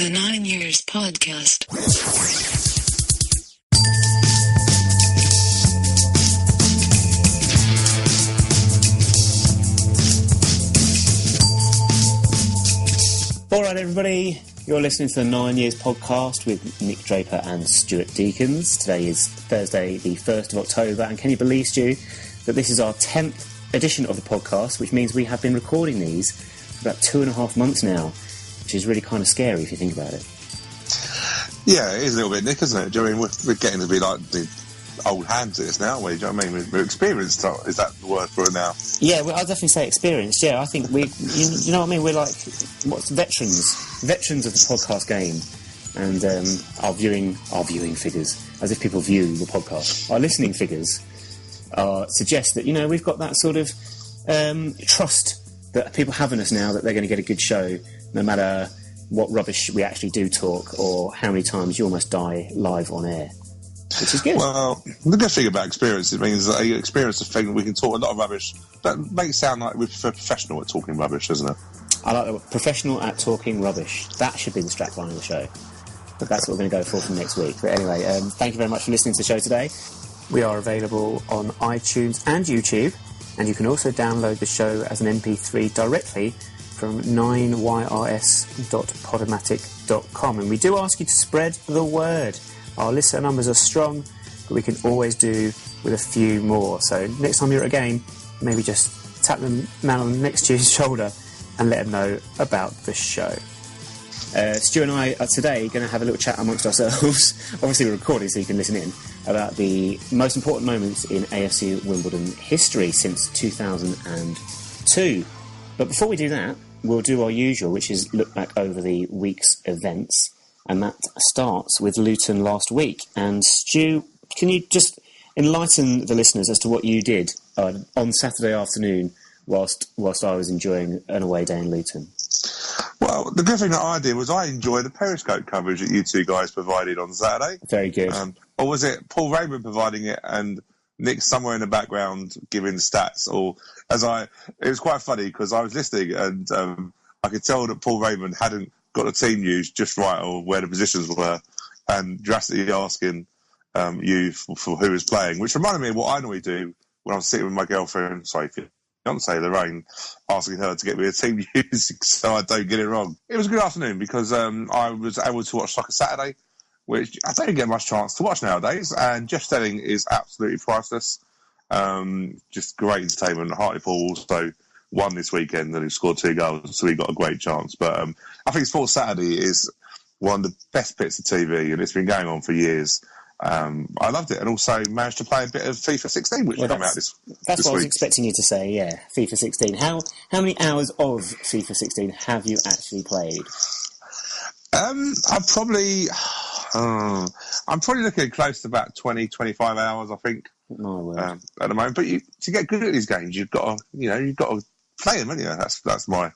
The 9 Years Podcast. All right, everybody, you're listening to the 9 Years Podcast with Nick Draper and Stuart Deakins. Today is Thursday, the 1st of October, and can you believe, Stu, that this is our 10th edition of the podcast, which means we have been recording these for about 2.5 months now, which is really kind of scary if you think about it. Yeah, it is a little bit, Nick, isn't it? Do you know what I mean? We're getting to be like the old hands at this now, aren't we? Do you know what I mean? We're experienced, is that the word for it now? Yeah, well, I'll definitely say experienced. Yeah, I think you know what I mean? We're like, veterans of the podcast game. And our viewing figures, as if people view the podcast, our listening figures suggest that, you know, we've got that sort of trust that people have in us now, that they're going to get a good show, no matter what rubbish we actually do talk or how many times you almost die live on air, which is good. Well, the good thing about experience, it means that you experience the thing that we can talk a lot of rubbish. That makes it sound like we're professional at talking rubbish, doesn't it? I like that. Professional at talking rubbish. That should be the strapline of the show. But that's what we're going to go for from next week. But anyway, thank you very much for listening to the show today. We are available on iTunes and YouTube, and you can also download the show as an MP3 directly from 9yrs.podomatic.com. And we do ask you to spread the word. Our listener numbers are strong, but we can always do with a few more. So next time you're at a game, maybe just tap the man on next to his shoulder and let him know about the show. Stu and I are today going to have a little chat amongst ourselves. Obviously we're recording so you can listen in, about the most important moments in AFC Wimbledon history since 2002. But before we do that, we'll do our usual, which is look back over the week's events. And that starts with Luton last week. And Stu, can you just enlighten the listeners as to what you did on Saturday afternoon whilst I was enjoying an away day in Luton? Well, the good thing that I did was I enjoyed the Periscope coverage that you two guys provided on Saturday. Very good. Or was it Paul Raymond providing it and Nick somewhere in the background giving stats? Or it was quite funny because I was listening and I could tell that Paul Raymond hadn't got the team news just right or where the positions were, and drastically asking you for who was playing, which reminded me of what I normally do when I'm sitting with my girlfriend, fiance Lorraine, asking her to get me a team news so I don't get it wrong. It was a good afternoon because I was able to watch Soccer Saturday, which I don't get much chance to watch nowadays, and Jeff Stelling is absolutely priceless. Just great entertainment. Hartlepool also won this weekend and he scored 2 goals, so he got a great chance. But I think Sports Saturday is one of the best bits of TV, and it's been going on for years. I loved it, and also managed to play a bit of FIFA 16, which came out this That's what week. I was expecting you to say, yeah, FIFA 16. How many hours of FIFA 16 have you actually played? I'm probably looking at close to about 20, 25 hours, I think, My word. at the moment. But to get good at these games, you've got to play them, haven't you? That's my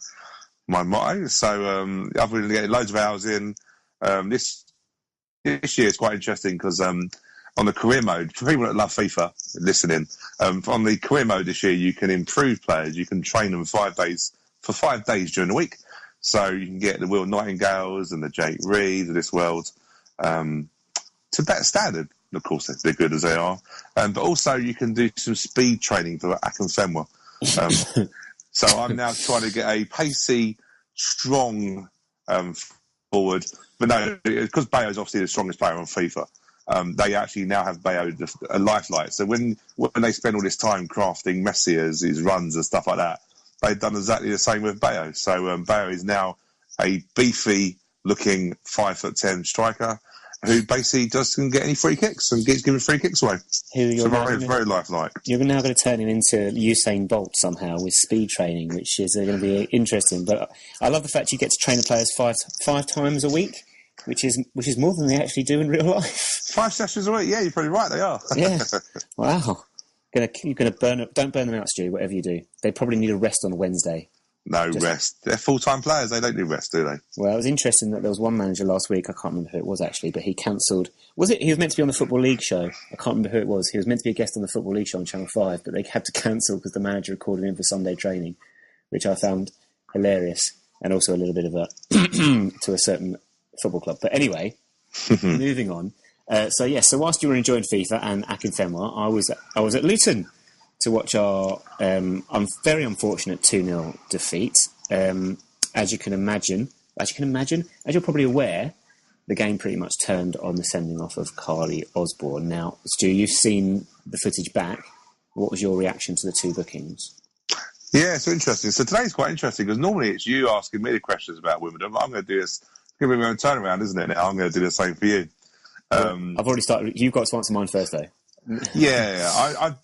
motto. So other than getting loads of hours in, this year is quite interesting because on the career mode, for people that love FIFA listening, on the career mode this year, you can improve players. You can train them for 5 days during the week. So you can get the Will Nightingales and the Jake Reeds of this world to better standard. Of course, they're good as they are. But also you can do some speed training for Akinfenwa. So I'm now trying to get a pacey, strong forward. But no, because Bayo's obviously the strongest player on FIFA, they actually now have Bayo just a lifeline. So when they spend all this time crafting Messi as his runs and stuff like that, they've done exactly the same with Bayo. So Bayo is now a beefy-looking 5'10" striker who basically doesn't get any free kicks and gets given free kicks away. Very lifelike. You're now going to turn him into Usain Bolt somehow with speed training, which is going to be interesting. But I love the fact you get to train the players five times a week, which is more than they actually do in real life. 5 sessions a week, yeah, you're probably right, they are. Yeah, wow. You're going to don't burn them out, Stu, whatever you do. They probably need a rest on a Wednesday. No rest. They're full-time players. They don't need rest, do they? Well, it was interesting that there was one manager last week, I can't remember who it was actually, but he cancelled... He was meant to be on the Football League show. I can't remember who it was. He was meant to be a guest on the Football League show on Channel 5, but they had to cancel because the manager had called him in for Sunday training, which I found hilarious and also a little bit of a, to a certain football club. But anyway, moving on. So whilst you were enjoying FIFA and Akinfenwa, I was at Luton to watch our very unfortunate 2-0 defeat. As you're probably aware, the game pretty much turned on the sending off of Carly Osborne. Now, Stu, you've seen the footage back. What was your reaction to the two bookings? Yeah, it's interesting. So today's quite interesting because normally it's you asking me the questions about Wimbledon, but I'm going to do this. It's going to be my own turnaround, isn't it? Now I'm going to do the same for you. I've already started. You've got to answer mine first, though. Yeah.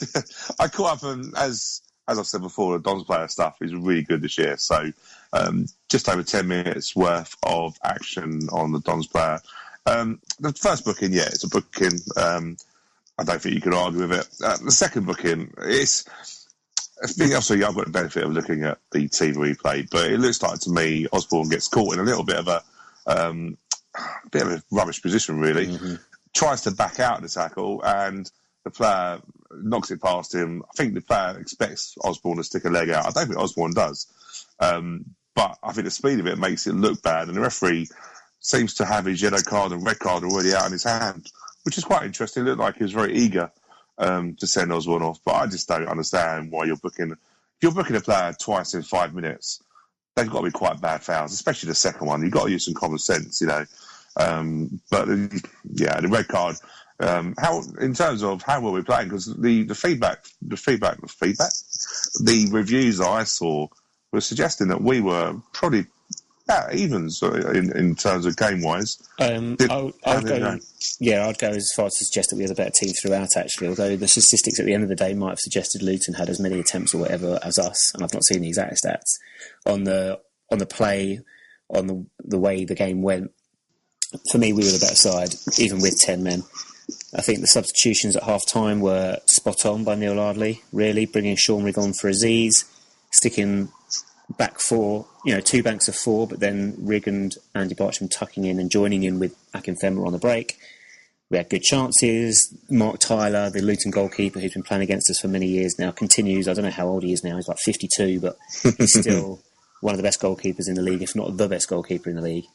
I caught up, and as I've said before, the Dons player stuff is really good this year. So just over 10 minutes worth of action on the Dons player. The first booking, yeah, it's a booking. I don't think you can argue with it. The second booking, I think obviously I've got the benefit of looking at the TV replay, but it looks like to me Osborne gets caught in a little bit of a rubbish position, really. Mm-hmm. Tries to back out the tackle, and the player knocks it past him. I think the player expects Osborne to stick a leg out. I don't think Osborne does. But I think the speed of it makes it look bad, and the referee seems to have his yellow card and red card already out in his hand, which is quite interesting. It looked like he was very eager to send Osborne off, but I just don't understand why you're booking. If you're booking a player twice in 5 minutes, they've got to be quite bad fouls, especially the second one. You've got to use some common sense, you know. But the red card. How in terms of how well we're playing, because the reviews that I saw were suggesting that we were probably at evens in terms of game wise. I'd go as far as to suggest that we had a better team throughout, actually, although the statistics at the end of the day might have suggested Luton had as many attempts or whatever as us, and I've not seen the exact stats on the play, on the way the game went. For me, we were the better side, even with 10 men. I think the substitutions at half-time were spot on by Neil Ardley, really, bringing Sean Rigg on for Aziz, sticking back four, two banks of four, but then Rigg and Andy Bartram tucking in and joining in with Akinfenwa on the break. We had good chances. Mark Tyler, the Luton goalkeeper who's been playing against us for many years now, continues. I don't know how old he is now. He's like 52, but he's still one of the best goalkeepers in the league, if not the best goalkeeper in the league.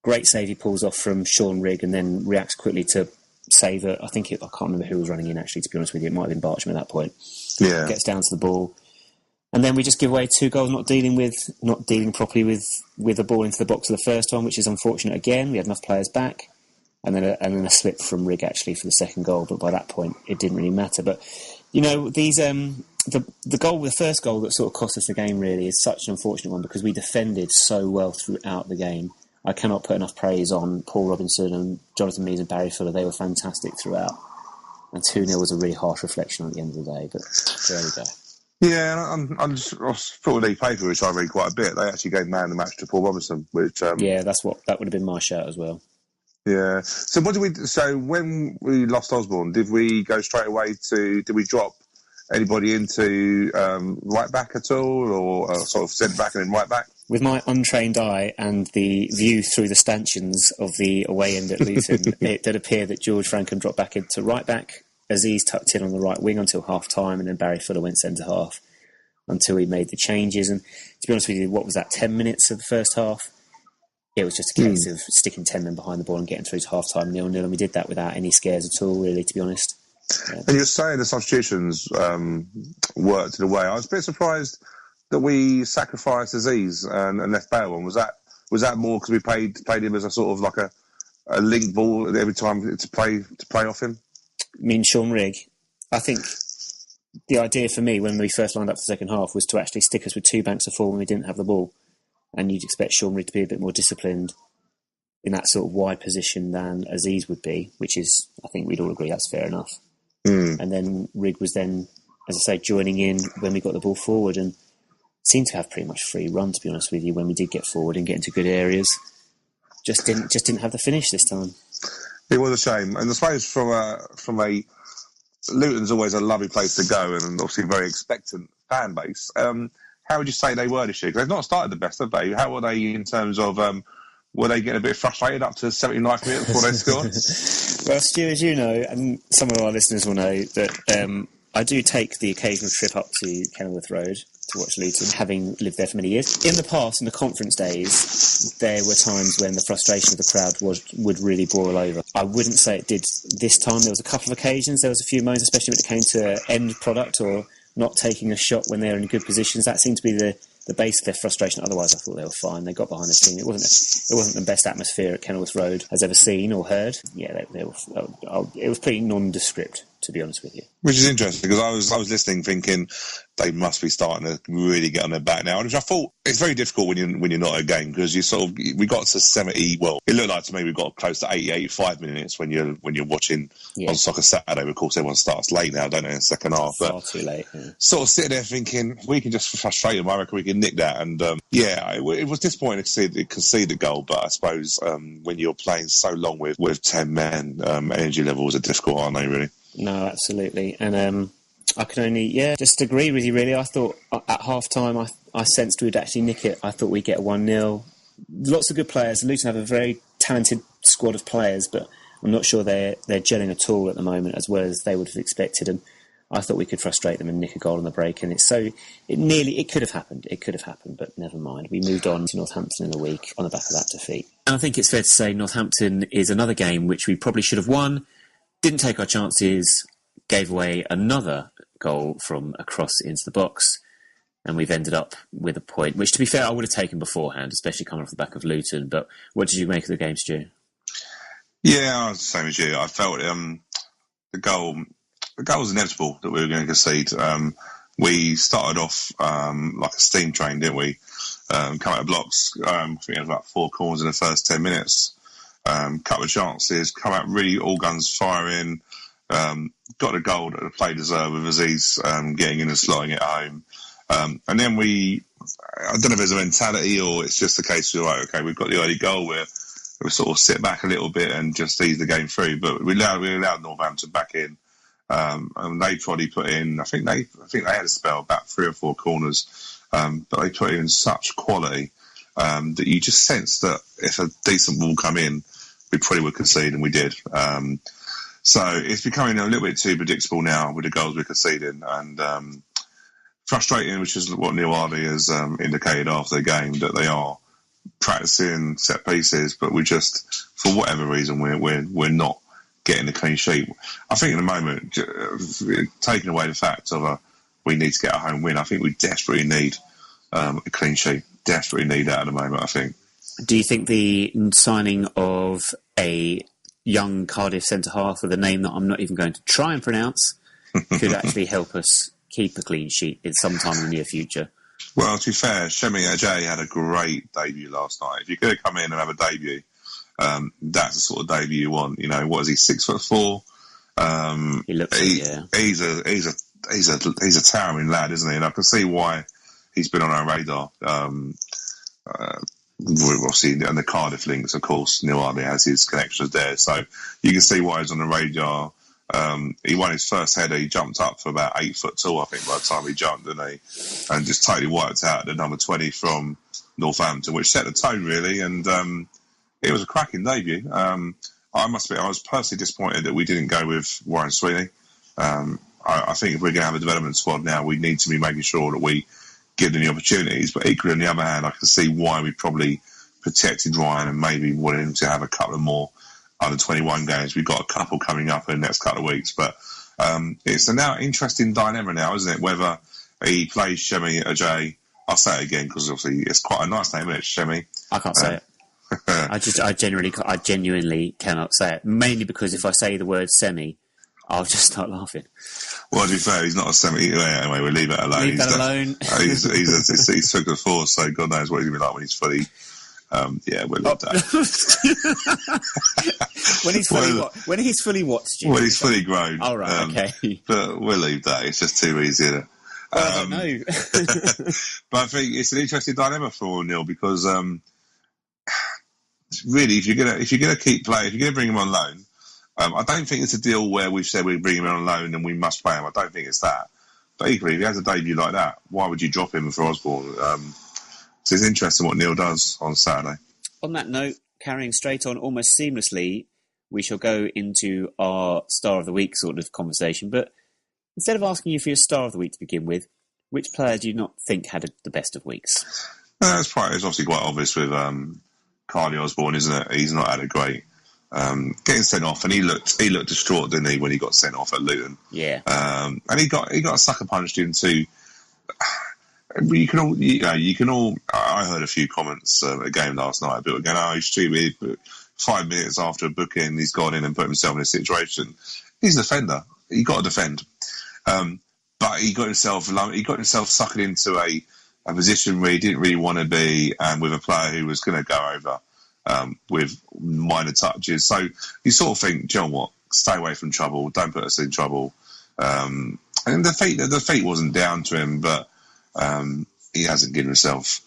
Great save he pulls off from Sean Rigg and then reacts quickly to save it. I can't remember who was running in, actually, to be honest with you. It might have been Bartram at that point. Yeah. Gets down to the ball. And then we just give away 2 goals, not dealing properly with the ball into the box of the first one, which is unfortunate again. We had enough players back. And then a slip from Rigg, actually, for the second goal. But by that point, it didn't really matter. But, these the first goal that sort of cost us the game, really, is such an unfortunate one because we defended so well throughout the game. I cannot put enough praise on Paul Robinson and Jonathan Mees and Barry Fuller. They were fantastic throughout. And 2-0 was a really harsh reflection at the end of the day. But there we go. Yeah, and I thought the paper, which I read quite a bit, they actually gave man of the match to Paul Robinson. Which that would have been my shout as well. Yeah. So when we lost Osborne, did we go straight away did we drop anybody into right back at all, or sort of centre back and then right back? With my untrained eye and the view through the stanchions of the away end at Luton, it did appear that George Frankham dropped back into right back, Aziz tucked in on the right wing until half-time, and then Barry Fuller went centre-half until he made the changes. And to be honest with you, what was that, 10 minutes of the first half? It was just a case of sticking 10 men behind the ball and getting through to half-time 0-0, and we did that without any scares at all, really, to be honest. Yeah. And you're saying the substitutions worked in a way. I was a bit surprised that we sacrificed Aziz and left Bale on. Was that more because we played him as a sort of like a link ball every time to play off him? I mean, Sean Rigg, I think the idea for me when we first lined up for the second half was to actually stick us with 2 banks of 4 when we didn't have the ball. And you'd expect Sean Rigg to be a bit more disciplined in that sort of wide position than Aziz would be, which is, I think we'd all agree that's fair enough. And then Rigg was then, as I say, joining in when we got the ball forward and seemed to have pretty much free run, to be honest with you, when we did get forward and get into good areas. Just didn't have the finish this time. It was a shame. And I suppose from a Luton's always a lovely place to go and obviously a very expectant fan base. How would you say they were this year? Because they've not started the best, have they? How were they in terms of... were they getting a bit frustrated up to the 79th minute before they scored? Well, Stu, as you know, and some of our listeners will know, that I do take the occasional trip up to Kenilworth Road to watch Luton, having lived there for many years. In the past, in the conference days, there were times when the frustration of the crowd would really boil over. I wouldn't say it did this time. There was a couple of occasions. There was a few moments, especially when it came to end product or not taking a shot when they're in good positions. That seemed to be the base of their frustration. Otherwise, I thought they were fine. They got behind the team. It wasn't the best atmosphere at Kenilworth Road has ever seen or heard. Yeah, it was pretty nondescript, to be honest with you. Which is interesting, because I was listening thinking they must be starting to really get on their back now, which I thought it's very difficult when you're not at a game, because we got to 70. Well, it looked like to me we got close to 80, 85 minutes when you're watching on Soccer Saturday. Of course, everyone starts late now, don't they, in the second half? Far too late. Yeah. Sort of sitting there thinking we can just frustrate them. I reckon we can nick that. And it was disappointing to concede the goal, but I suppose when you're playing so long with 10 men, energy levels are difficult, aren't they? Really. No, absolutely. And I can only, just agree with you, really. I thought at half-time, I sensed we'd actually nick it. I thought we'd get a 1-0. Lots of good players. Luton have a very talented squad of players, but I'm not sure they're gelling at all at the moment as well as they would have expected. And I thought we could frustrate them and nick a goal on the break. And it could have happened. It could have happened, but never mind. We moved on to Northampton in the week on the back of that defeat. And I think it's fair to say Northampton is another game which we probably should have won. Didn't take our chances, gave away another goal from a cross into the box, and we've ended up with a point, which, to be fair, I would have taken beforehand, especially coming off the back of Luton. But what did you make of the game, Stu? Yeah, I was the same as you. I felt the goal was inevitable that we were going to concede. We started off like a steam train, didn't we? Come out of blocks. I think we had about 4 corners in the first 10 minutes. Couple of chances, come out really all guns firing, got a goal that the play deserved with Aziz getting in and slotting it home. And then I don't know if there's a mentality or it's just a case of, right, okay, we've got the early goal where we sort of sit back a little bit and just ease the game through. But we allowed Northampton back in. And they probably put in, I think they had a spell about 3 or 4 corners, but they put in such quality that you just sense that if a decent ball come in, we probably would concede, and we did. So it's becoming a little bit too predictable now with the goals we're conceding, and frustrating, which is what Neil Hardy has indicated after the game, that they are practicing set pieces, but we just, for whatever reason, we're not getting a clean sheet. I think at the moment, taking away the fact of we need to get a home win, I think we desperately need a clean sheet. Desperately need that at the moment, I think. Do you think the signing of a young Cardiff centre-half with a name that I'm not even going to try and pronounce could actually help us keep a clean sheet in sometime in the near future? Well, to be fair, Shemi Ajay had a great debut last night. If you're going to come in and have a debut, that's the sort of debut you want. You know, what is he, 6'4"? He looks He's a towering lad, isn't he? And I can see why he's been on our radar. Obviously, and the Cardiff links, of course, Neil Hardy has his connections there, so you can see why he's on the radar. He won his first header. He jumped up for about 8 foot tall, I think, by the time he jumped, didn't he? And just totally wiped out the number 20 from Northampton, which set the tone, really. And it was a cracking debut. I must admit, I was personally disappointed that we didn't go with Warren Sweeney. I think if we're going to have a development squad now, we need to be making sure that we give them the opportunities. But equally, on the other hand, I can see why we probably protected Ryan and maybe wanted him to have a couple of more under 21 games. We've got a couple coming up in the next couple of weeks. But it's a now interesting dilemma now, isn't it? Whether he plays Shemi Ajay. I'll say it again because obviously it's quite a nice name, isn't it, Shemi? I can't say it. I genuinely cannot say it. Mainly because if I say the word semi, I'll just start laughing. Well, to be fair, he's not a semi. Anyway, we'll leave it alone. Leave that alone. He's took the force, so God knows what he's going to be like when he's fully. We'll leave that. When he's fully what, Stu? When he's fully grown. All right, okay. But we'll leave that. It's just too easy, isn't it? Well, I don't know. But I think it's an interesting dilemma for Neil because really, if you're gonna keep playing, if you're gonna bring him on loan. I don't think it's a deal where we've said we bring him on loan and we must play him. I don't think it's that. But equally, if he has a debut like that, why would you drop him for Osborne? So it's interesting what Neil does on Saturday. On that note, carrying straight on almost seamlessly, we shall go into our Star of the Week sort of conversation. But instead of asking you for your Star of the Week to begin with, Which player do you not think had the best of weeks? It's obviously quite obvious with Carly Osborne, isn't it? He's not had a great getting sent off, and he looked distraught, didn't he, when he got sent off at Luton? Yeah. And he got a sucker punched into. You can all. I heard a few comments at a game last night. People going, "Oh, he's stupid." But 5 minutes after a booking, he's gone in and put himself in a situation. He's a defender. He got to defend, but he got himself sucking into a position where he didn't really want to be, and with a player who was going to go over with minor touches. So you sort of think, "Do you know what? Stay away from trouble. Don't put us in trouble." And the feet wasn't down to him, but. He hasn't given himself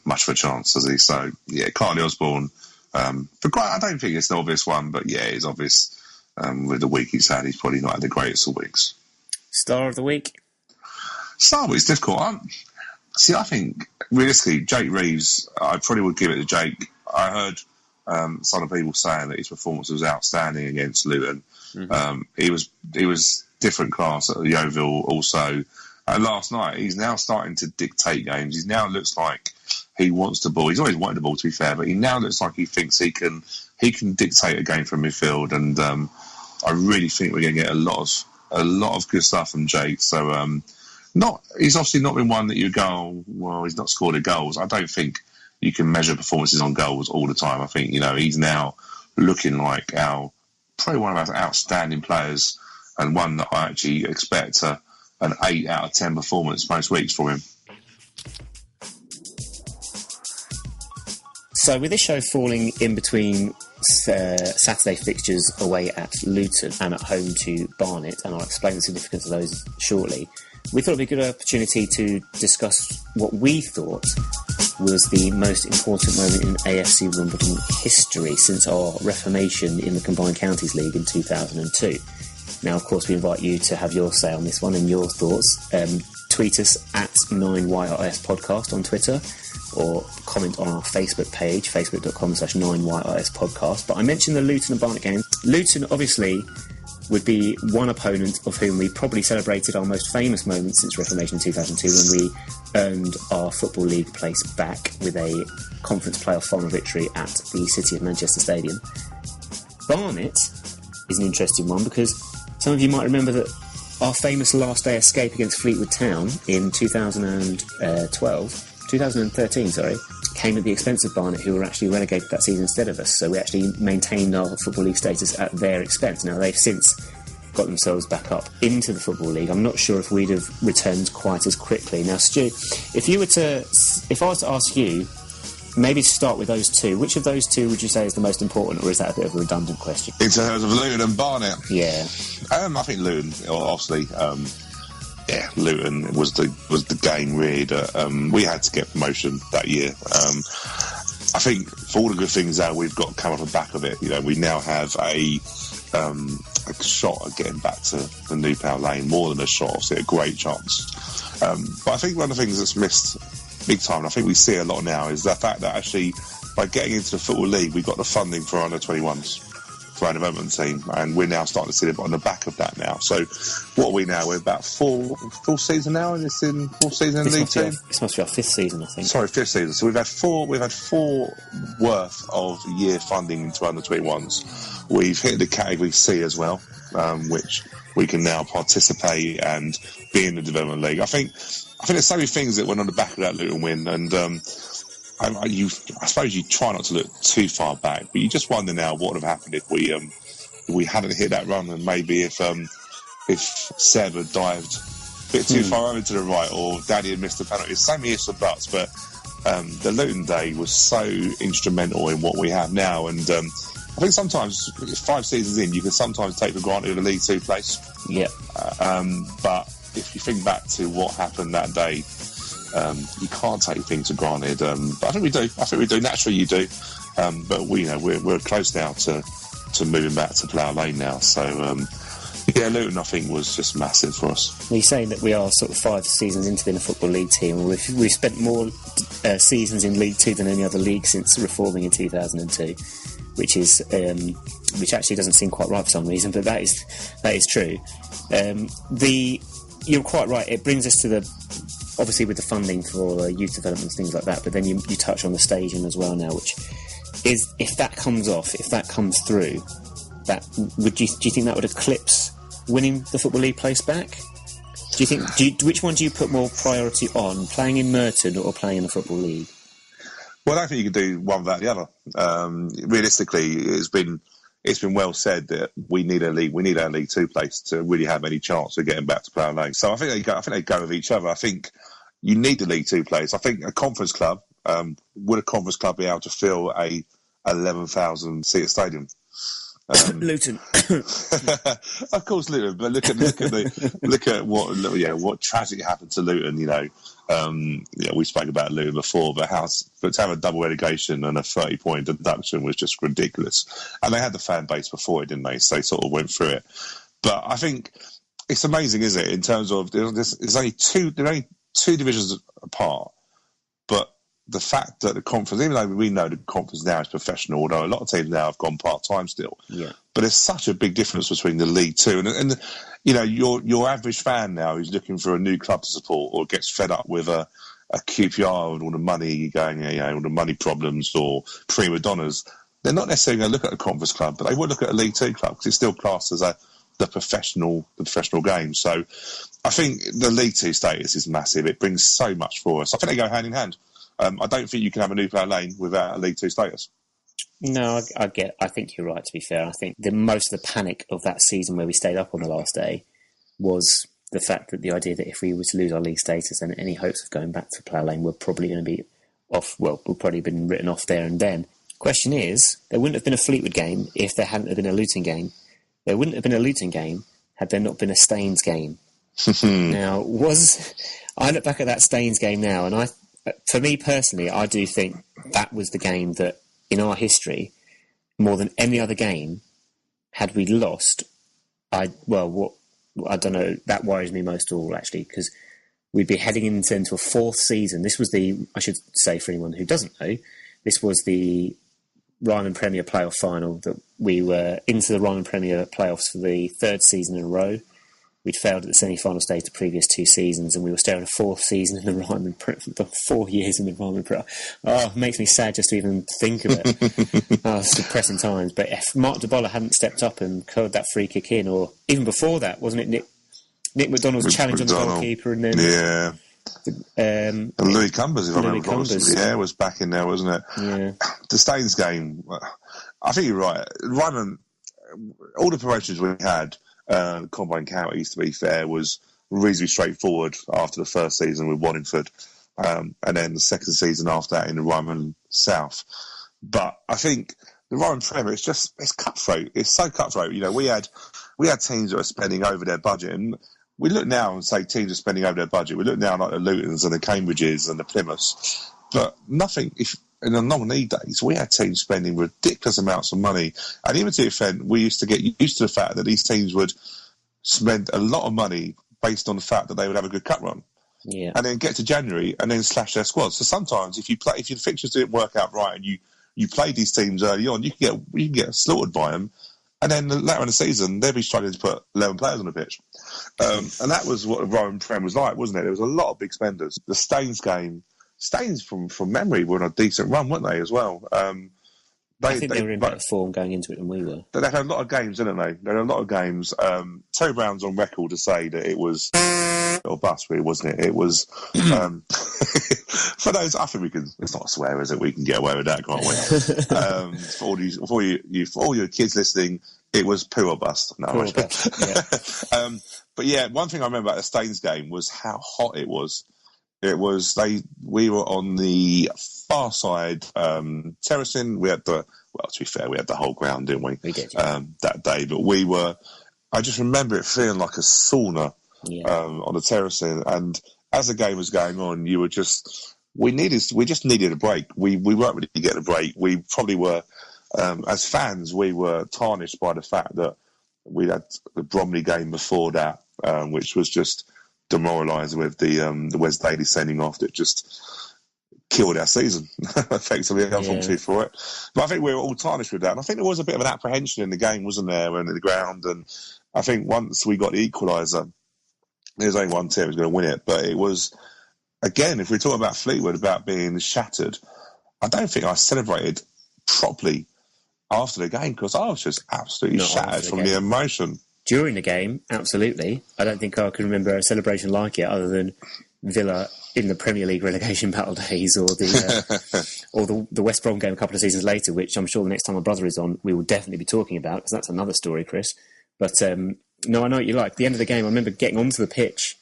much of a chance, has he? So, yeah, Carly Osborne. I don't think it's an obvious one, but yeah, it's obvious. With the week he's had, he's probably not had the greatest of weeks. Star of the week? Star of the week's difficult. I think, realistically, Jake Reeves, I probably would give it to Jake. I heard some of the people saying that his performance was outstanding against Luton. Mm-hmm. He was different class at the Yeovil also. And last night, he's now starting to dictate games. He now looks like he wants the ball. He's always wanted the ball, to be fair, but he now looks like he thinks he can dictate a game from midfield. And I really think we're going to get a lot of good stuff from Jake. So he's obviously not been one that you go, oh, well, he's not scored a goals. I don't think you can measure performances on goals all the time. I think he's now looking like probably one of our outstanding players, and one that I actually expect an 8 out of 10 performance most weeks for him. So with this show falling in between Saturday fixtures away at Luton and at home to Barnet, and I'll explain the significance of those shortly, we thought it'd be a good opportunity to discuss what we thought was the most important moment in AFC Wimbledon history since our reformation in the Combined Counties League in 2002. Now, of course, we invite you to have your say on this one and your thoughts. Tweet us at 9YRS Podcast on Twitter, or comment on our Facebook page, facebook.com/9YRS Podcast. But I mentioned the Luton and Barnet game. Luton, obviously, would be one opponent of whom we probably celebrated our most famous moment since Reformation in 2002, when we earned our Football League place back with a conference playoff final victory at the City of Manchester Stadium. Barnet is an interesting one because some of you might remember that our famous last day escape against Fleetwood Town in 2013, came at the expense of Barnet, who were actually relegated that season instead of us. So we actually maintained our Football League status at their expense. Now, they've since got themselves back up into the Football League. I'm not sure if we'd have returned quite as quickly. Now, Stu, if I was to ask you, maybe to start with those two, which of those two would you say is the most important, or is that a bit of a redundant question? In terms of Luton and Barnet? Yeah. I think Luton, obviously. Luton was the game really that we had to get promotion that year. I think for all the good things that we've got come off the back of it, we now have a shot at getting back to the New Power Lane, more than a shot, obviously a great chance. But I think one of the things that's missed big time, and I think we see a lot now, is the fact that actually by getting into the Football League, we got the funding for our under-21s, for our development team, and we're now starting to see it on the back of that now. So what are we now? We're about full season now, and it's in full season in League 2. This must be our fifth season, I think. Sorry, fifth season. So we've had four worth of year funding into under-21s. We've hit the category C as well, which we can now participate and be in the development league. I think there's so many things that went on the back of that Luton win, and I suppose you try not to look too far back, but you just wonder now what would have happened if we hadn't hit that run, and maybe if Seb had dived a bit too far over to the right, or Daddy had missed the penalty. So many ifs and buts, but the Luton day was so instrumental in what we have now, and I think sometimes 5 seasons in, you can sometimes take for granted a League 2 place. Yeah. But if you think back to what happened that day, you can't take things for granted. But I think we do. Naturally, you do. But we're close now to moving back to Plough Lane now. So Luton, I think, was just massive for us. You're saying that we are sort of 5 seasons into being a Football League team. We've spent more seasons in League 2 than any other league since reforming in 2002, which actually doesn't seem quite right for some reason, but that is true. You're quite right. It brings us to obviously with the funding for youth developments, things like that, but then you touch on the staging as well now, which is, if that comes off, if that comes through, that do you think that would eclipse winning the Football League place back? Which one do you put more priority on, playing in Merton or playing in the Football League? Well, I don't think you can do one without the other. Realistically, it's been well said that we need our League Two place to really have any chance of getting back to Player Lane. So I think they go with each other. I think you need the League Two place. I think a conference club, would a conference club be able to fill a 11,000 seat stadium? Luton. Of course, Luton. But look at what tragedy happened to Luton. We spoke about Luton before, but to have a double relegation and a 30-point deduction was just ridiculous. And they had the fan base before it, didn't they? So they sort of went through it. But I think it's amazing, isn't it? In terms of there's only two divisions apart, but the fact that the conference, even though we know the conference now is professional, although a lot of teams now have gone part-time still, but there's such a big difference between the League Two and your average fan now who's looking for a new club to support or gets fed up with a QPR and all the money going, all the money problems or prima donnas, they're not necessarily going to look at a conference club, but they would look at a League Two club because it's still classed as the professional game. So I think the League Two status is massive. It brings so much for us. I think they go hand in hand. I don't think you can have a new Player Lane without a League Two status. No, I think you're right, to be fair. I think most of the panic of that season where we stayed up on the last day was the fact that the idea that if we were to lose our league status, then any hopes of going back to Player Lane were probably going to be off. Well, would probably have been written off there and then. Question is, there wouldn't have been a Fleetwood game if there hadn't have been a Luton game. There wouldn't have been a Luton game had there not been a Staines game. Now, I look back at that Staines game now, and for me personally, I do think that was the game that, in our history, more than any other game, had we lost, I don't know, that worries me most of all, actually, because we'd be heading into a fourth season. This was I should say for anyone who doesn't know, this was the Ryman Premier playoff final, that we were into the Ryman Premier playoffs for the third season in a row. We'd failed at the semi-final stage the previous 2 seasons, and we were staring at a fourth season in the Ryman, 4 years in the Ryman. It makes me sad just to even think of it. It's depressing times. But if Mark DeBoller hadn't stepped up and curled that free kick in, or even before that, wasn't it Nick McDonald's challenge on the goalkeeper, and then and Louis Cumbers, if I remember correctly, was back in there, wasn't it? Yeah. The Staines game, I think you're right. Ryman, all the promotions we had. Combine Counties, to be fair, was reasonably straightforward after the first season with Waddingford, and then the second season after that in the Ryman South. But I think the Ryman Premier, it's cutthroat. It's so cutthroat. We had teams that are spending over their budget, and we look now and say teams are spending over their budget. We look now like the Lutons and the Cambridges and the Plymouths, but nothing. In the non-league days, we had teams spending ridiculous amounts of money. And even to the extent, we used to get used to the fact that these teams would spend a lot of money based on the fact that they would have a good cup run. Yeah. And then get to January and then slash their squad. So sometimes if your fixtures didn't work out right and you played these teams early on, you can get slaughtered by them. And then later in the season, they'd be struggling to put 11 players on the pitch. And that was what the Ryman Prem was like, wasn't it? There was a lot of big spenders. The Staines game, Staines, from memory, were on a decent run, weren't they, as well? I think they were in better form going into it than we were. They had a lot of games, didn't they? They had a lot of games. Terry Brown's on record to say that it was or bust, really, wasn't it? It was for those. I think we can. It's not a swear, is it? We can get away with that, can't we? For all your kids listening, it was poo or bust. No, poo or bust, yeah. But yeah, one thing I remember about the Staines game was how hot it was. We were on the far side terracing. We had to be fair, we had the whole ground, didn't we? We did, yeah. That day. But I just remember it feeling like a sauna on the terracing. And as the game was going on, we just needed a break. We weren't really getting a break. We probably were, as fans, we were tarnished by the fact that we had the Bromley game before that, which was just demoralising with the Wes Daly sending off that just killed our season, effectively, unfortunately for it. But I think we were all tarnished with that. And I think there was a bit of an apprehension in the game, wasn't there, and in the ground. And I think once we got the equaliser, there was only one team who was going to win it. But it was again, if we're talking about Fleetwood, about being shattered, I don't think I celebrated properly after the game because I was just absolutely shattered from the emotion. During the game, absolutely. I don't think I can remember a celebration like it other than Villa in the Premier League relegation battle days, or the West Brom game a couple of seasons later, which I'm sure the next time my brother is on, we will definitely be talking about, because that's another story, Chris. But no, I know what you like. At the end of the game, I remember getting onto the pitch,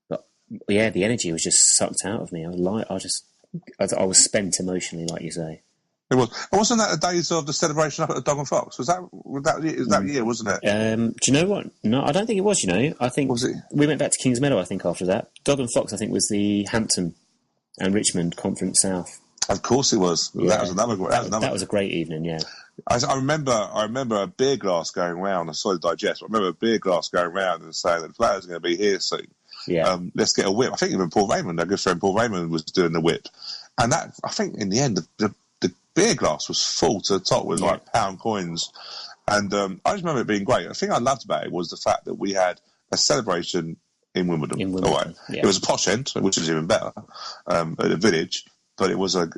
but yeah, the energy was just sucked out of me. I was spent emotionally, like you say. It was. And wasn't that the days of the celebration up at the Dog and Fox? Was that year, wasn't it? Do you know what? No, I don't think it was, I think we went back to Kings Meadow, I think, after that. Dog and Fox, I think, was the Hampton and Richmond Conference South. Of course it was. Yeah. That was a great evening, yeah. I remember a beer glass going round. I saw the digest. I remember a beer glass going round and saying that the players are going to be here soon. Yeah. Let's get a whip. I think even Paul Raymond, our good friend Paul Raymond, was doing the whip. And that, I think in the end, the beer glass was full to the top with like pound coins. And I just remember it being great. The thing I loved about it was the fact that we had a celebration in Wimbledon. It was a posh end, which is even better, at the village. But I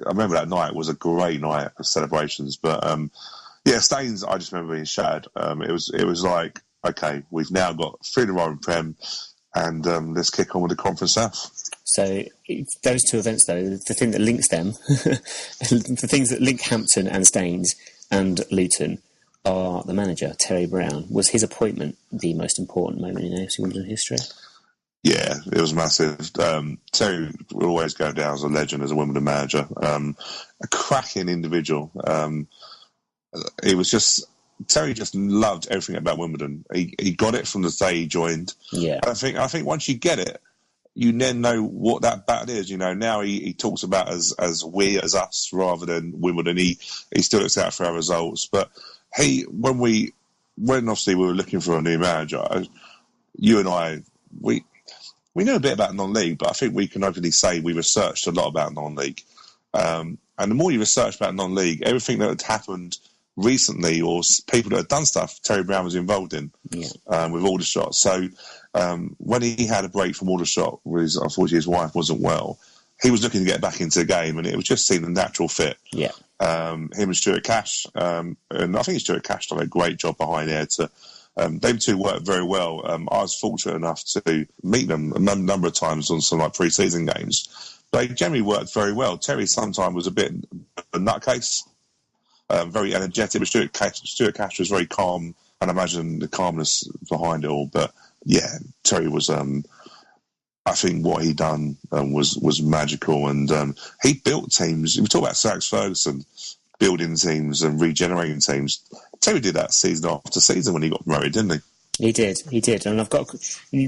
remember that night was a great night of celebrations. But Staines, I just remember being shattered. It was like, okay, we've now got 3 in a row in Prem, and let's kick on with the Conference South. So those two events, though, the thing that links them, the things that link Hampton and Staines and Luton are the manager, Terry Brown. Was his appointment the most important moment in AFC Wimbledon history? Yeah, it was massive. Terry will always go down as a legend as a Wimbledon manager. A cracking individual. Terry just loved everything about Wimbledon. He got it from the day he joined. Yeah, I think once you get it, you then know what that battle is. Now he talks about as we, as us, rather than Wimbledon. He still looks out for our results. But when obviously we were looking for a new manager, you and I, we knew a bit about non-league, but I think we can openly say we researched a lot about non-league. And the more you research about non-league, everything that had happened recently or people that had done stuff, Terry Brown was involved in with Aldershot. So when he had a break from Aldershot, unfortunately his wife wasn't well, he was looking to get back into the game, and it was just seemed a natural fit. Yeah. Him and Stuart Cash, and I think Stuart Cash done a great job behind there to. They two worked very well. I was fortunate enough to meet them a number of times on some pre-season games. They generally worked very well. Terry sometimes was a bit a nutcase, very energetic, but Stuart Cash was very calm, and I imagine the calmness behind it all. But yeah, Terry was. I think what he done was magical, and he built teams. We talk about Sir Alex Ferguson building teams and regenerating teams. Terry did that season after season when he got promoted, didn't he? He did. And I've got,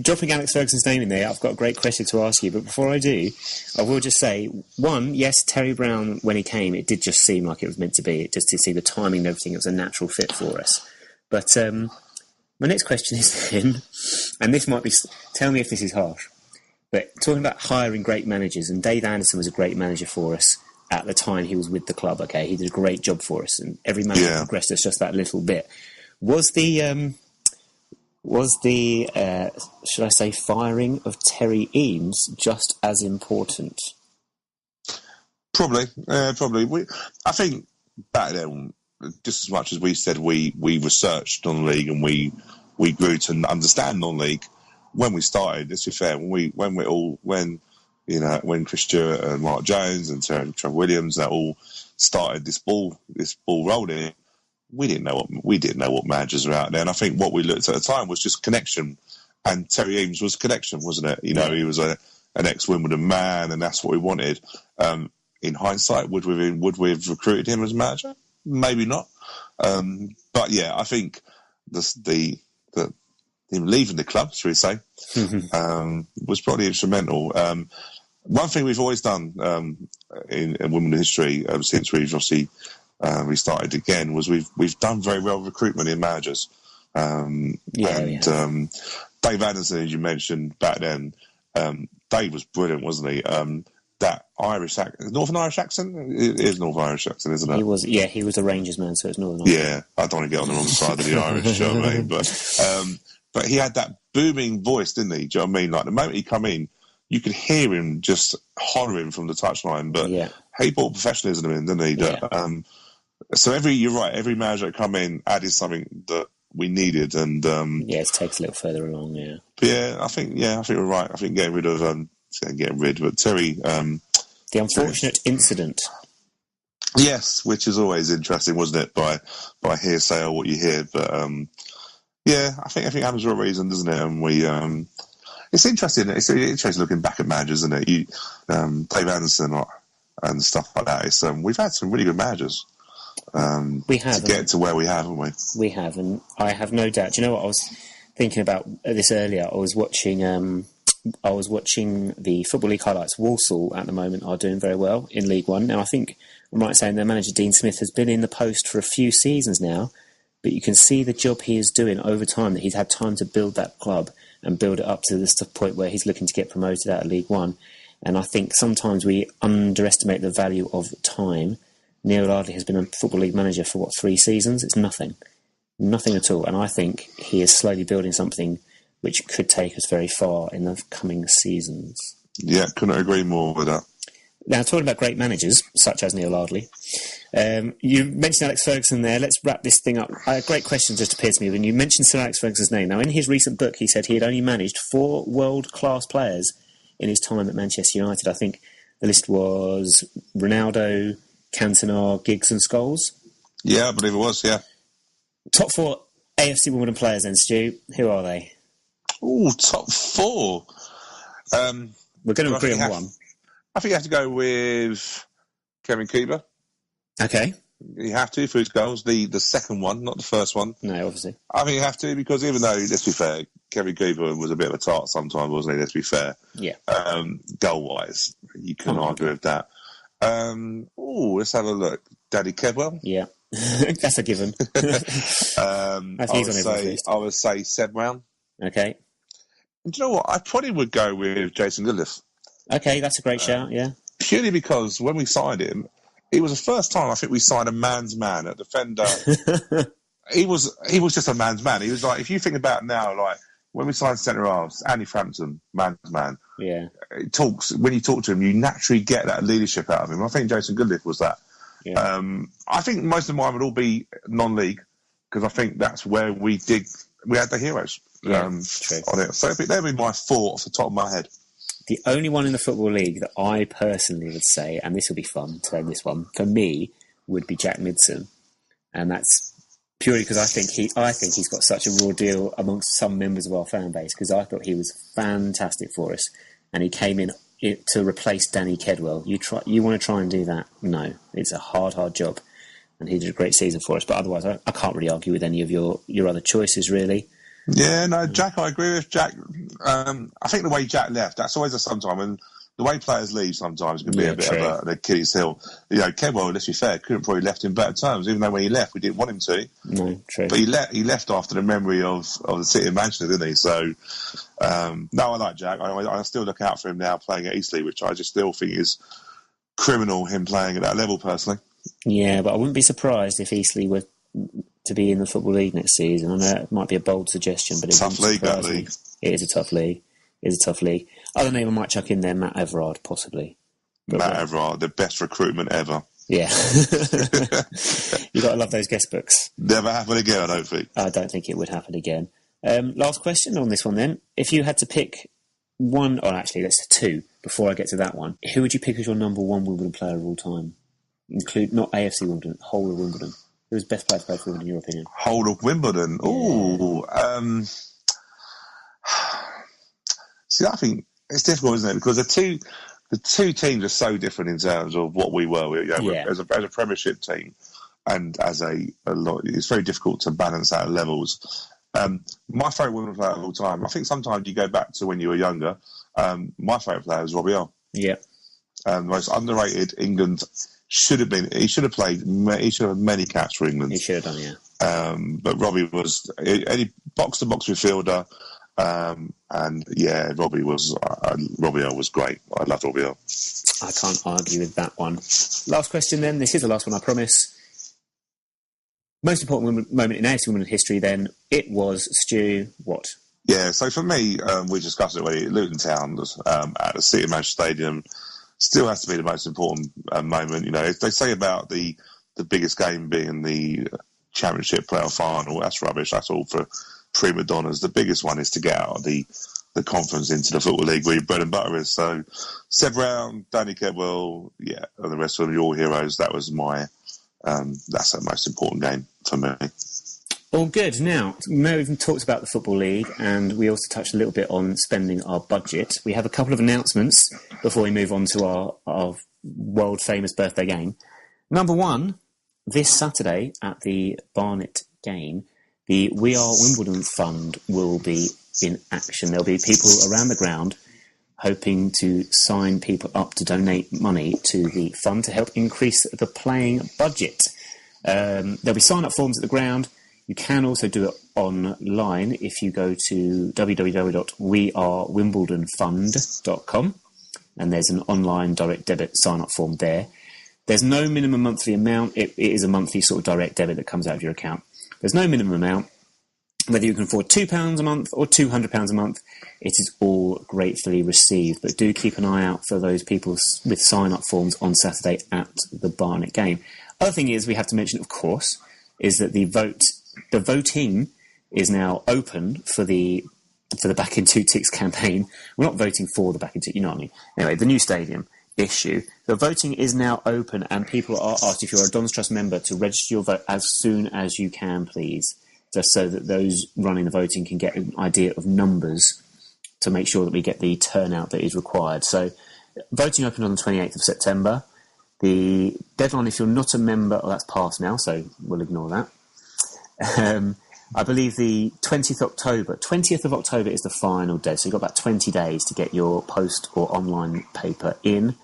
dropping Alex Ferguson's name in there, I've got a great question to ask you. But before I do, I will just say, one, yes, Terry Brown, when he came, it did just seem like it was meant to be. It just did see the timing and everything. It was a natural fit for us. But my next question is then, and this might be, tell me if this is harsh, but talking about hiring great managers, and Dave Anderson was a great manager for us at the time he was with the club. Okay, he did a great job for us, and every manager progressed us just that little bit. Was the should I say firing of Terry Eames just as important? Probably. I think back then, just as much as we said we researched non-league and we grew to understand non-league when we started. Let's be fair, when Chris Stewart and Mark Jones and Trevor Williams, that all started this ball rolling, we didn't know what managers were out there. And I think what we looked at the time was just connection. And Terry Eames was connection, wasn't it? He was an ex-Wimbledon man, and that's what we wanted. In hindsight, would we have recruited him as manager? Maybe not. But yeah, I think him leaving the club, shall we say, was probably instrumental. One thing we've always done in Wimbledon history since we've obviously restarted again was we've done very well recruitment in managers. Dave Anderson, as you mentioned back then, Dave was brilliant, wasn't he? That Northern Irish accent? It is Northern Irish accent, isn't it? He was a Rangers man, so it's Northern Irish. Yeah, I don't want to get on the wrong side of the Irish, do you know what I mean? But he had that booming voice, didn't he? Do you know what I mean? Like the moment he come in, you could hear him just hollering from the touchline. But he brought professionalism in, didn't he? So you're right. Every manager that come in added something that we needed, and it takes a little further along. Yeah, but I think we're right. I think but Terry. The unfortunate incident. Yes, which is always interesting, wasn't it? By hearsay or what you hear, but I think everything happens for a reason, doesn't it? And we, it's interesting. It's interesting looking back at managers, isn't it? Dave Anderson and stuff like that. We've had some really good managers. We have to get to where we have, haven't we? We have, and I have no doubt. Do you know what I was thinking about this earlier? I was watching the Football League highlights. Walsall at the moment are doing very well in League One. Now I think I'm right saying their manager Dean Smith has been in the post for a few seasons now, but you can see the job he is doing over time, that he's had time to build that club and build it up to this point where he's looking to get promoted out of League One. And I think sometimes we underestimate the value of time. Neil Ardley has been a Football League manager for 3 seasons? It's nothing at all. And I think he is slowly building something which could take us very far in the coming seasons. Yeah, couldn't agree more with that. Now, talking about great managers, such as Neil Ardley, you mentioned Alex Ferguson there. Let's wrap this thing up. A great question just appeared to me when you mentioned Sir Alex Ferguson's name. Now, in his recent book, he said he had only managed 4 world-class players in his time at Manchester United. I think the list was Ronaldo, Cantona, Giggs and Scholes. Yeah, I believe it was, yeah. Top 4 AFC Wimbledon players then, Stu. Who are they? Oh, top 4. We're going to agree on one. I think you have to go with Kevin Keeper. Okay. You have to for his goals. The second one, not the first one. No, obviously. I think you have to, because even though, let's be fair, Kevin Keeper was a bit of a tart sometimes, wasn't he? Let's be fair. Yeah. Goal-wise, you can argue with that. Let's have a look. Danny Kedwell. Yeah. That's a given. I would say Seb Brown. Okay. And do you know what? I probably would go with Jason Goodliff. Okay, that's a great shout, yeah. Purely because when we signed him, it was the first time I think we signed a man's man, a defender. He was just a man's man. He was like, if you think about it now, like when we signed centre halves, Andy Frampton, man's man. Yeah. When you talk to him, you naturally get that leadership out of him. I think Jason Goodliff was that. Yeah. I think most of mine would all be non-league, because I think that's where we had the heroes on it. So they'd be my 4 off the top of my head. The only one in the Football League that I personally would say, and this will be fun to own this one, for me, would be Jack Midson. And that's purely because I think he's got such a raw deal amongst some members of our fan base, because I thought he was fantastic for us. And he came in to replace Danny Kedwell. You want to try and do that? No. It's a hard job. And he did a great season for us. But otherwise, I can't really argue with any of your other choices, really. Yeah, no, Jack, I agree with Jack. I think the way Jack left, that's always a sometime. And the way players leave sometimes can be a bit of an Achilles heel. You know, Kedwell, let's be fair, couldn't probably left in better terms, even though when he left, we didn't want him to. No, true. But he left after the memory of the city of Manchester, didn't he? So, no, I like Jack. I still look out for him now playing at Eastleigh, which I just still think is criminal, him playing at that level, personally. Yeah, but I wouldn't be surprised if Eastleigh were to be in the Football League next season. I know it might be a bold suggestion, but tough league, that league. It is a tough league. Other name I might chuck in there, Matt Everard, possibly. Matt Everard, the best recruitment ever. Yeah. You've got to love those guest books. Never happen again, I don't think. I don't think it would happen again. Last question on this one then. If you had to pick one, or actually, let's 2, before I get to that one, who would you pick as your number 1 Wimbledon player of all time? Include, not AFC Wimbledon, whole of Wimbledon. Who's best player to play for Wimbledon, in your opinion? Whole of Wimbledon? Yeah. Ooh. See, I think it's difficult, isn't it? Because the two teams are so different in terms of what we were. As a Premiership team, and as a lot, it's very difficult to balance out levels. My favourite Wimbledon player of all time, I think sometimes you go back to when you were younger. My favourite player was Robbie Earle. Yeah. The most underrated. England should have been. He should have played. He should have had many caps for England. He should have done, yeah. But Robbie was any box-to-box midfielder. And yeah, Robbie Earle was great. I loved Robbie Earle. I can't argue with that one. Last question then. This is the last one, I promise. Most important moment in AFC Wimbledon history then, it was, Stu, what? Yeah, so for me, we discussed it already. Luton Town at the City of Manchester Stadium still has to be the most important moment. You know, they say about the biggest game being the Championship playoff final. That's rubbish. That's all for prima donnas. The biggest one is to get out of the conference into the Football League where your bread and butter is. So, Seb Brown, Danny Kedwell, yeah, and the rest of your heroes. That was my that's the most important game for me. All good. Now, we've talked about the Football League, and we also touched a little bit on spending our budget. We have a couple of announcements before we move on to our world-famous birthday game. Number one, this Saturday at the Barnet game, the We Are Wimbledon Fund will be in action. There'll be people around the ground hoping to sign people up to donate money to the fund to help increase the playing budget. There'll be sign-up forms at the ground. You can also do it online if you go to www.wearewimbledonfund.com, and there's an online direct debit sign-up form there. There's no minimum monthly amount. It is a monthly sort of direct debit that comes out of your account. There's no minimum amount. Whether you can afford £2 a month or £200 a month, it is all gratefully received. But do keep an eye out for those people with sign-up forms on Saturday at the Barnet game. Other thing is, we have to mention, of course, is that the voting is now open for the Back in 2 Ticks campaign. We're not voting for the Back in 2, you know what I mean? Anyway, the new stadium issue. The voting is now open, and people are asked, if you're a Don's Trust member, to register your vote as soon as you can, please, just so that those running the voting can get an idea of numbers to make sure that we get the turnout that is required. So, voting opened on the 28th of September. The deadline, if you're not a member, that's passed now, so we'll ignore that. I believe the 20th of October is the final day, so you've got about 20 days to get your post or online paper in,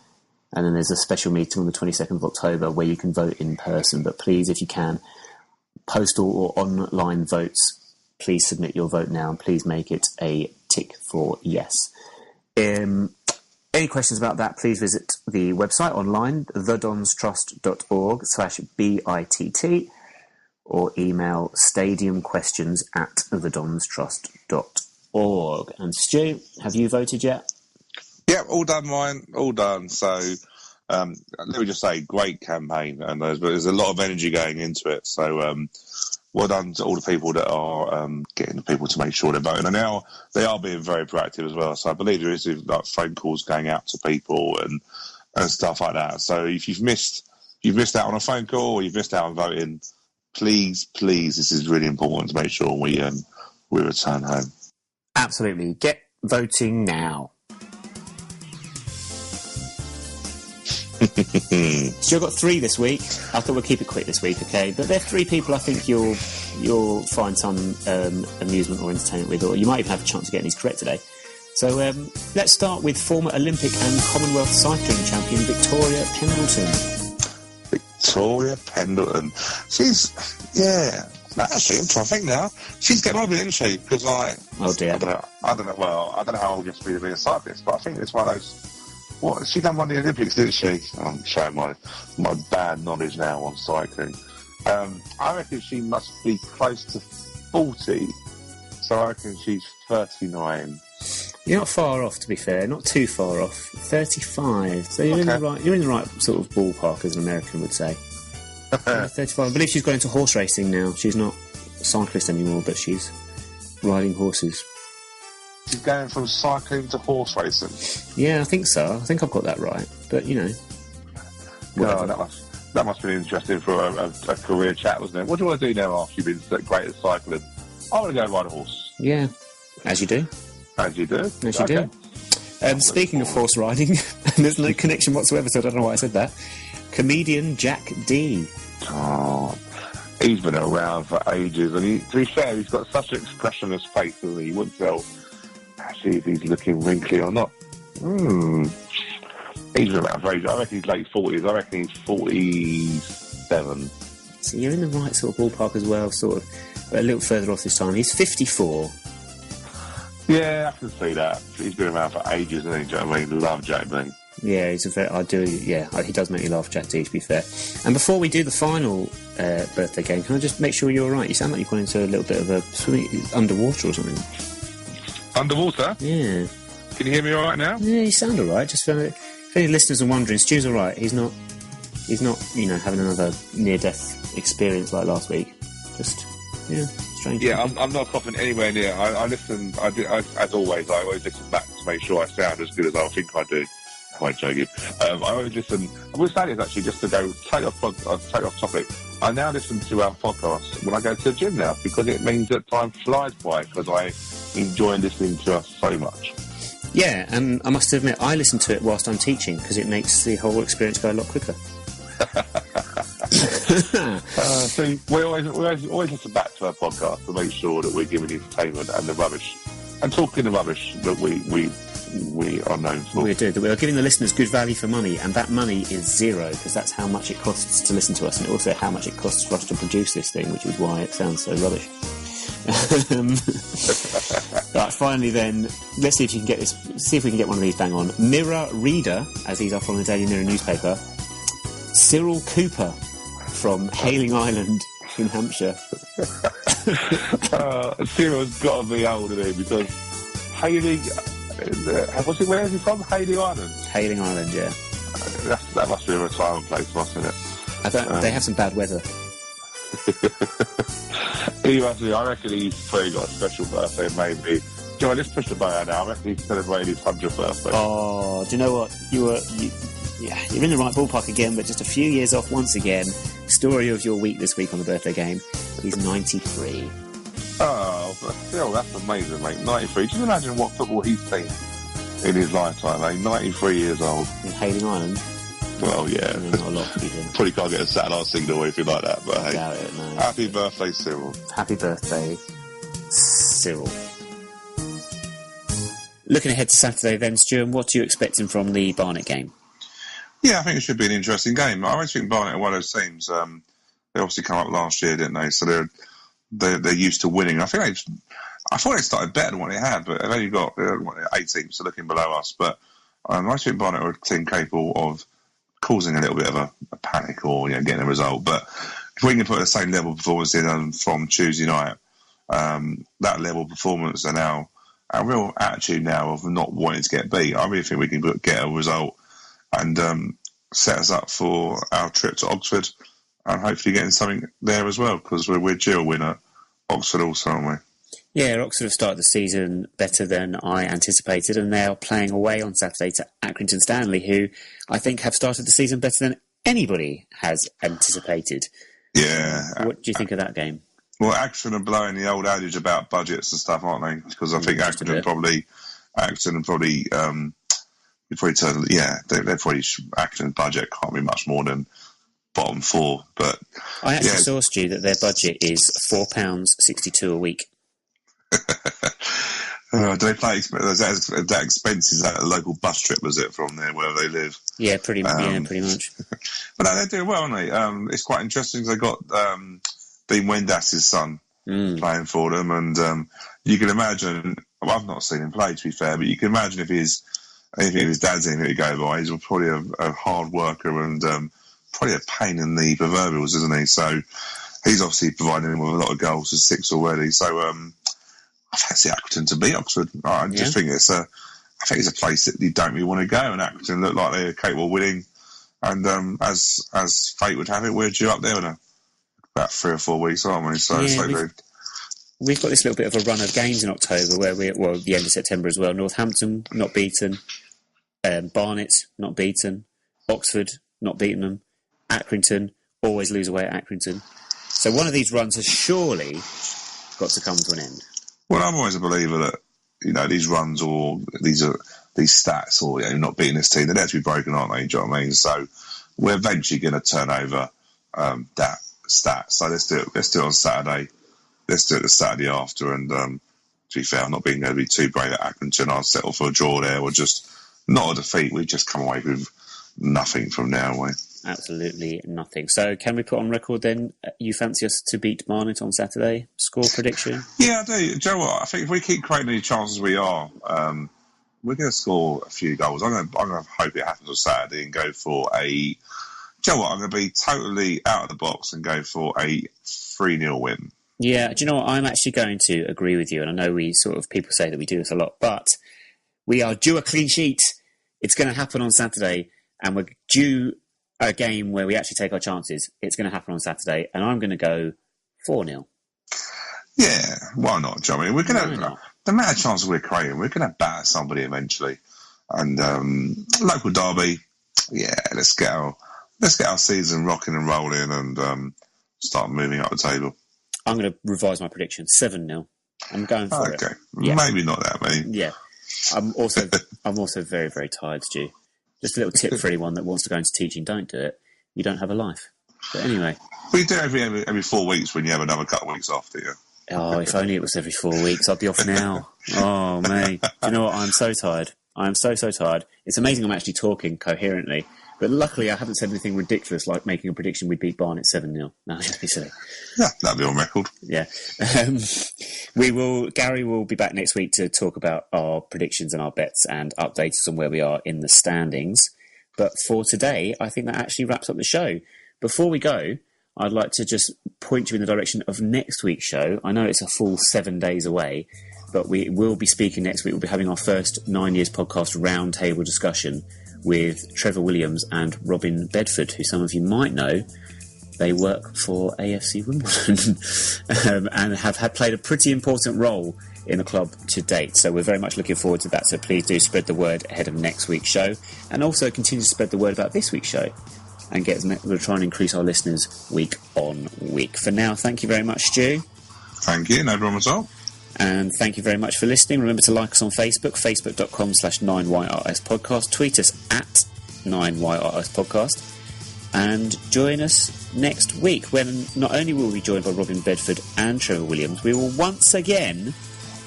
and then there's a special meeting on the 22nd of October where you can vote in person. But please, if you can, postal or online votes, please submit your vote now, and please make it a tick for yes. Any questions about that, please visit the website online, thedonstrust.org/BITT, or email stadiumquestions@thedonstrust.org. And Stu, have you voted yet? Yeah, all done, mine, all done. So let me just say, great campaign, and there's a lot of energy going into it. So well done to all the people that are getting the people to make sure they're voting. And now they are being very proactive as well. So I believe there is like phone calls going out to people and stuff like that. So if you've missed out on a phone call or you've missed out on voting, please, this is really important to make sure we return home. Absolutely. Get voting now. Still got 3 this week. I thought we'd keep it quick this week, okay? But they're 3 people I think you'll find some amusement or entertainment with, or you might even have a chance of getting these correct today. So let's start with former Olympic and Commonwealth cycling champion Victoria Pendleton. Victoria Pendleton. She's, actually, I'm trying to think now. She's getting over it, isn't she? Because oh dear. I don't know. Well, I don't know how old you have to be a cyclist, but I think it's one of those. What, she done one of the Olympics, didn't she? I'm showing my bad knowledge now on cycling. I reckon she must be close to 40, so I reckon she's 39. You're not far off, to be fair. Not too far off. 35. So you're in the right sort of ballpark, as an American would say. 35. I believe she's going into horse racing now. She's not a cyclist anymore, but she's riding horses. She's going from cycling to horse racing. Yeah, I think so. I think I've got that right. But, you know. No, that must be interesting for a career chat, wasn't it? What do you want to do now after you've been so great at cycling? I want to go ride a horse. Yeah, as you do. As you do. As you do. Speaking of horse riding, and there's no connection whatsoever, so I don't know why I said that. Comedian Jack D. Oh, he's been around for ages, and to be fair, he's got such an expressionless face, doesn't he? You wouldn't tell actually if he's looking wrinkly or not. He's been around for ages. I reckon he's late 40s. I reckon he's 47. So you're in the right sort of ballpark as well, sort of, but a little further off this time. He's 54. Yeah, I can see that. He's been around for ages, and he? Do you know what I mean? Love Jack D. Yeah, he does make me laugh, Jack D, to be fair. And before we do the final birthday game, can I just make sure you're all right? You sound like you've gone into a little bit of a swimming underwater or something. Underwater? Yeah. Can you hear me all right now? Yeah, you sound all right. Just for if any listeners are wondering, Stu's all right. He's not, having another near-death experience like last week. Just, strange. Yeah, I'm not coughing anywhere near. I listen. As always, I always listen back to make sure I sound as good as I think I do. I'm joking. I always listen. I will say this actually, just to go take off topic. I now listen to our podcast when I go to the gym now because it means that time flies by because I enjoy listening to us so much. Yeah, and I must admit, I listen to it whilst I'm teaching because it makes the whole experience go a lot quicker. See, we always listen back to our podcast to make sure that we're giving entertainment and the rubbish and talking the rubbish that we are known for. We do. We are giving the listeners good value for money, and that money is zero because that's how much it costs to listen to us, and also how much it costs for us to produce this thing, which is why it sounds so rubbish. Right, finally then, let's see if you can get this. See if we can get one of these bang on. Mirror Reader, as these are from the Daily Mirror newspaper. Cyril Cooper from Hayling Island in Hampshire. Cyril's got to be old, isn't he? Because Hayling, where is he from? Hayling Island. Hayling Island, yeah. That must be a retirement place, mustn't it? They have some bad weather. I reckon he's probably got a special birthday, maybe. Joe, let's push the bow out now. I reckon he's celebrating his 100th birthday. Oh, do you know what? You're in the right ballpark again, but just a few years off once again. Story of your week this week on the birthday game. He's 93. Oh, but still, that's amazing, mate. 93. Can you imagine what football he's seen in his lifetime, eh? 93 years old. In Hayling Island? Well, yeah. Not a lot to be doing. Probably can't get a satellite signal or anything like that, but hey. Doubt it, no. Happy birthday, Cyril. Happy birthday, Cyril. Looking ahead to Saturday then, Stuart, what are you expecting from the Barnet game? Yeah, I think it should be an interesting game. I always think Barnet are one of those teams. They obviously come up last year, didn't they? So they're used to winning. I thought they started better than what they had, but they've only got 8 teams looking below us. But I think Barnet are a team capable of causing a little bit of a panic or getting a result. But if we can put the same level of performance in from Tuesday night, that level of performance and now our real attitude now of not wanting to get beat, I really think we can get a result and set us up for our trip to Oxford and hopefully getting something there as well because we're due a win at Oxford also, aren't we? Yeah, Oxford have started the season better than I anticipated, and they are playing away on Saturday to Accrington Stanley, who I think have started the season better than anybody has anticipated. Yeah. What do you think of that game? Well, Accrington are blowing the old adage about budgets and stuff, aren't they? Because I think Accrington probably Accrington's budget can't be much more than bottom 4. But I actually saw, Stu, that their budget is £4.62 a week. Do they play? Is that expenses at a local bus trip? Was it from there where they live? Yeah, pretty much. But no, they're doing well, aren't they? It's quite interesting. They got Dean Wendas's son playing for them, and you can imagine. Well, I've not seen him play, to be fair, but you can imagine if his dad's anything to go by, he's probably a hard worker and probably a pain in the proverbials, isn't he? So he's obviously providing him with a lot of goals, there's 6 already. So I fancy Accrington to beat Oxford. I just think it's a place that you don't really want to go, and Accrington look like they're capable of winning. And as fate would have it, we're due up there in about 3 or 4 weeks, aren't we? So we've got this little bit of a run of games in October where the end of September as well. Northampton not beaten, Barnet not beaten, Oxford not beaten them, Accrington always lose away at Accrington. So one of these runs has surely got to come to an end. Well, I'm always a believer that these runs or these stats or not beating this team, they're there to be broken, aren't they? Do you know what I mean? So we're eventually going to turn over that stat. So let's do it on Saturday. Let's do it the Saturday after. And to be fair, I'm not being going to be too brave at Accrington. I'll settle for a draw there or just not a defeat. We just come away with nothing from now away. Absolutely nothing. So can we put on record then, you fancy us to beat Barnet on Saturday? Score prediction? Yeah, I do. Do you know what? I think if we keep creating the chances we are, we're going to score a few goals. I'm going to hope it happens on Saturday and go for a... Do you know what? I'm going to be totally out of the box and go for a 3-0 win. Yeah, do you know what? I'm actually going to agree with you, and I know people say that we do this a lot, but we are due a clean sheet. It's going to happen on Saturday, and we're due a game where we actually take our chances. It's going to happen on Saturday, and I'm going to go 4-0. Yeah, why not, Joe? I mean, we're going to, the amount of chances we're creating, we're going to batter somebody eventually. And local derby, yeah, let's get our season rocking and rolling and start moving up the table. I'm going to revise my prediction. 7-0. I'm going for it. Okay, yeah. Maybe not that many. Yeah, I'm also very, very tired, Stu. Just a little tip for anyone that wants to go into teaching: don't do it. You don't have a life. But anyway, we do it every 4 weeks when you have another couple of weeks off, do you? Oh, if only it was every 4 weeks. I'd be off now. Oh, mate. Do you know what? I'm so tired. I'm so tired. It's amazing I'm actually talking coherently. But luckily, I haven't said anything ridiculous like making a prediction we'd beat Barnet 7-0. No, just be silly. Yeah, that'll be on record. Yeah. Gary will be back next week to talk about our predictions and our bets and update us on where we are in the standings. But for today, I think that actually wraps up the show. Before we go, I'd like to just point you in the direction of next week's show. I know it's a full 7 days away, but we will be speaking next week. We'll be having our first 9 Years podcast roundtable discussion with Trevor Williams and Robin Bedford, who some of you might know. They work for AFC Wimbledon and have played a pretty important role in the club to date. So we're very much looking forward to that. So please do spread the word ahead of next week's show, and also continue to spread the word about this week's show. And we'll try and increase our listeners week on week. For now, thank you very much, Stu. Thank you, no problem at all. And thank you very much for listening. Remember to like us on Facebook, facebook.com/9YRS podcast. Tweet us at 9YRS podcast. And join us next week when not only will we be joined by Robin Bedford and Trevor Williams, we will once again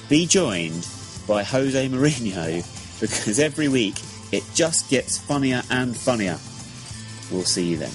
be joined by Jose Mourinho, because every week it just gets funnier and funnier. We'll see you then.